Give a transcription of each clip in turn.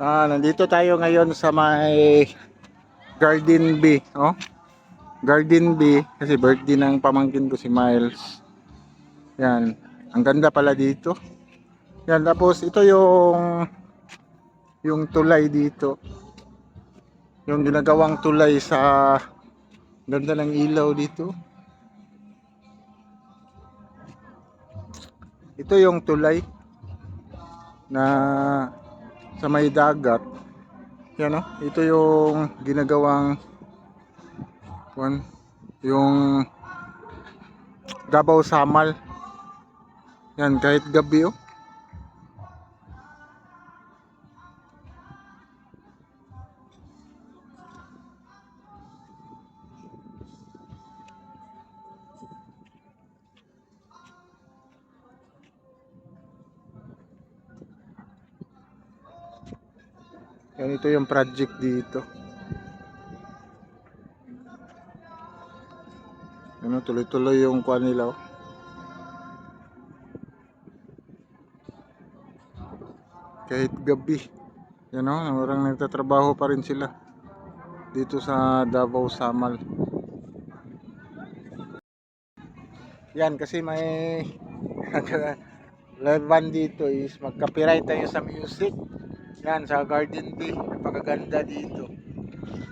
Nandito tayo ngayon sa may Garden B, oh. Garden B kasi birthday ng pamangkin ko si Miles. Yan, ang ganda pala dito. Yan, tapos ito yung tulay dito. Yung ginagawang tulay sa ganda ng ilaw dito. Ito yung tulay na sa may dagat. Yan, oh. Ito yung ginagawang yung Davao Samal. Yan, kahit gabi, oh. Yan, ito yung project dito. Ano, tuloy-tuloy yung kuha nila, oh. Kahit gabi. Yan, oh, orang nagtatrabaho pa rin sila dito sa Davao Samal. Yan, kasi may live band dito is mag-copyright tayo sa music. Yan, sa Garden B. Napakaganda dito.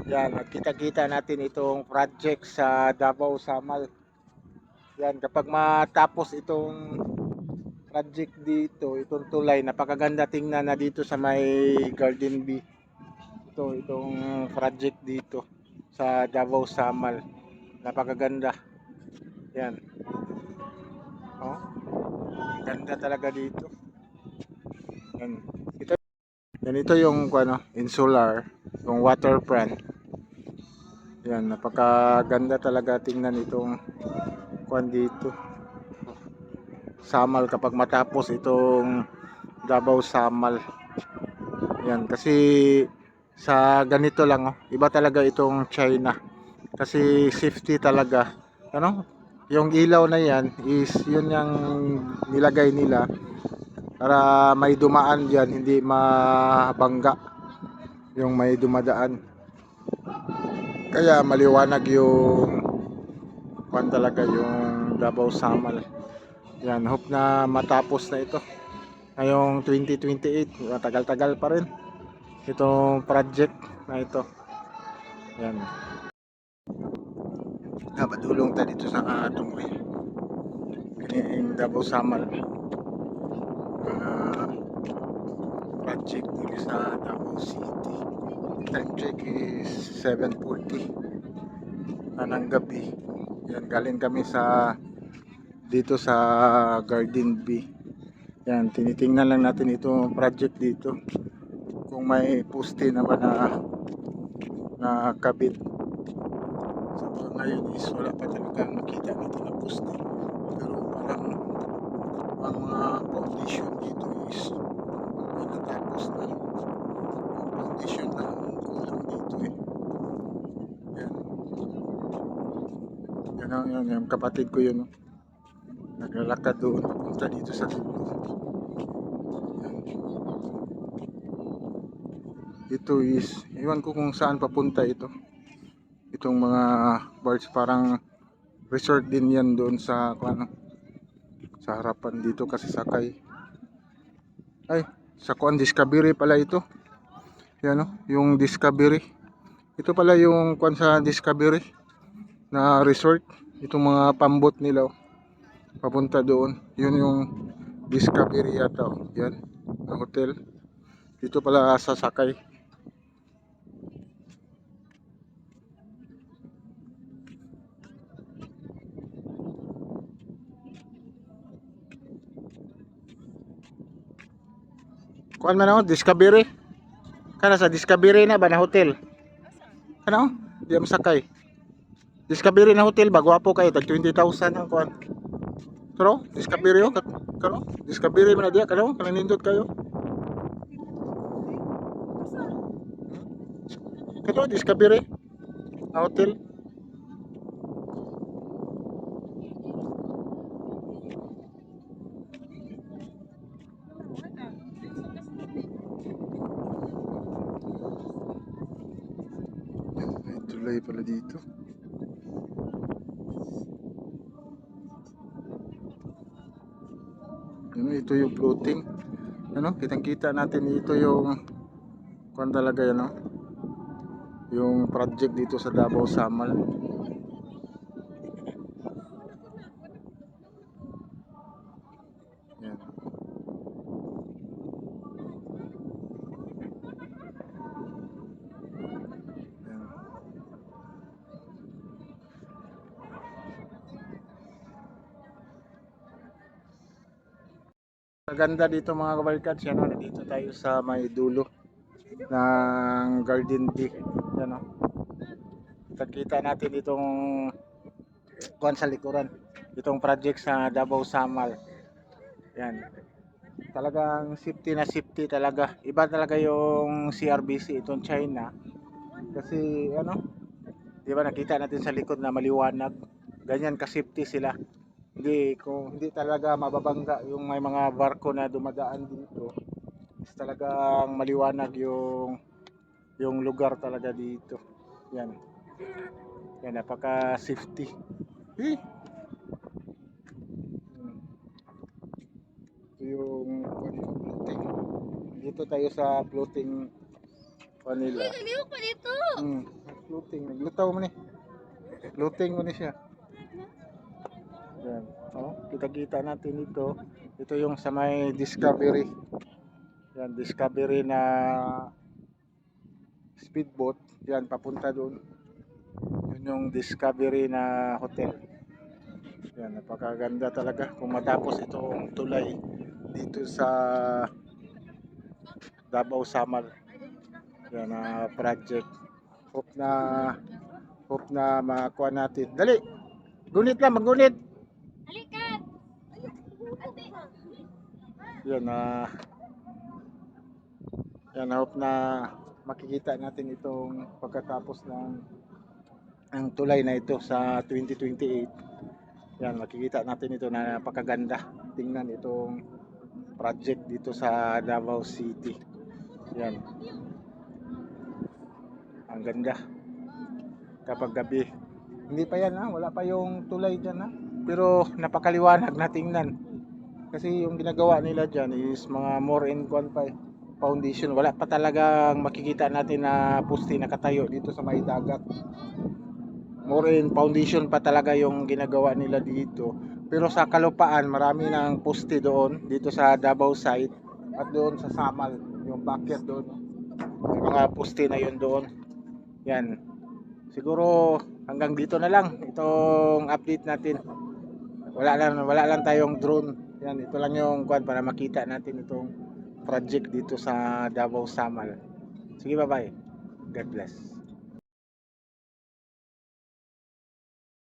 Yan, nakita-kita natin itong project sa Davao Samal. Yan, kapag matapos itong project dito, itong tulay, napakaganda tingnan na dito sa may Garden B. Itong project dito sa Davao Samal. Napakaganda. Yan. Oh, ganda talaga dito. Yan. Ito yung ano, insular, yung waterfront. Yan, napakaganda talaga tingnan itong kuan dito. Samal kapag matapos itong Davao Samal. Yan, kasi sa ganito lang, oh, iba talaga itong China. Kasi safety talaga. Ano? Yung ilaw na yan is yun yung nilagay nila para may dumaan diyan, hindi mabangga yung may dumadaan. Kaya maliwanag yung kuan talaga yung Davao Samal. Yan, hope na matapos na ito ngayong 2028. Matagal-tagal pa rin itong project na ito. Yan. Padulong tayo dito sa atong kining Davao Samal project dito sa Davao City. Time check is 7:40 na ng gabi. Yan, galing kami dito sa Garden B. Yan, tinitingnan lang natin itong project dito kung may poste naman na kabit. So ngayon is wala pa talaga makita dito na poste, pero parang ang mga foundation dito is natapos na. Yung foundation na ang kulang dito, eh. Yan yung kapatid ko yun, oh. Naglalakad doon punta dito sa dulo. Ito is, iwan ko kung saan papunta ito. Itong mga birds, parang resort din yan doon sa ano, sa harapan dito kasi sakay. Ay, sa kuan Discovery pala ito. Yan, oh, yung Discovery. Ito pala yung kuan sa Discovery na resort. Itong mga pambot nila, oh, papunta doon. Yun yung Discovery yata, oh. Yan, na hotel. Dito pala sasakay. Kuan man ako, Discovery. Kana sa Discovery na ba na hotel? Ano? Di am sakay. Discovery na hotel ba? Gwapo kayo, tag 20,000 ang kuan. Pero, Discovery o, kano? Discovery man na diya, kano? Kanang nindot kayo. Kano, Discovery na hotel. tulay pala dito. Ano, ito yung floating. Ano, kitang-kita natin ito yung kung talaga yan, no? Yung project dito sa Davao Samal. Yan. Yan. Maganda dito mga kabarkads, yan, no? Dito tayo sa may dulo ng Garden D. Yan, no? Kita natin itong kuan sa likuran. Itong project sa Davao Samal. Yan. Talagang safety na safety talaga. Iba talaga yung CRBC itong China. Kasi ano, 'di ba nakita natin sa likod na maliwanag. Ganyan ka safety sila. Hindi kung hindi talaga mababangga yung may mga barko na dumadaan dito. Is talagang maliwanag yung lugar talaga dito. Yan. Yan, napaka safety. Eh, ito yung floating. Dito tayo sa floating Manila. Naliw pa dito. Floating. Naglutaw mo ni. Floating mo ni siya. Yan. Oh, kita-kita natin ito. Ito yung sa may Discovery. Yan, Discovery na speedboat. Yan, papunta doon. Yun yung Discovery na hotel. Yan, napakaganda talaga. Kung matapos itong tulay dito sa Davao Samal. Yan na project. Hope na makuha natin. Dali! Gunit lang, maggunit! Halikat. Yan yan, hope na makikita natin itong pagkatapos ng tulay na ito sa 2028. Yan, makikita natin ito na napakaganda. Tingnan itong project dito sa Davao City. Yan. Ang ganda. Kapag gabi. Hindi pa yan, ha? Wala pa yung tulay dyan, ha? Pero napakaliwanag na tingnan. Kasi yung ginagawa nila dyan is mga more in foundation. Wala pa talagang makikita natin na poste nakatayo dito sa may dagat. More in foundation pa talaga yung ginagawa nila dito. Pero sa kalupaan, marami ng poste doon, dito sa Davao side. At doon sa Samal, yung backyard doon. Yung mga poste na yun doon. Yan. Siguro hanggang dito na lang itong update natin. Wala lang tayong drone. Yan, ito lang yung kuan para makita natin itong project dito sa Davao Samal. Sige, bye-bye. God bless.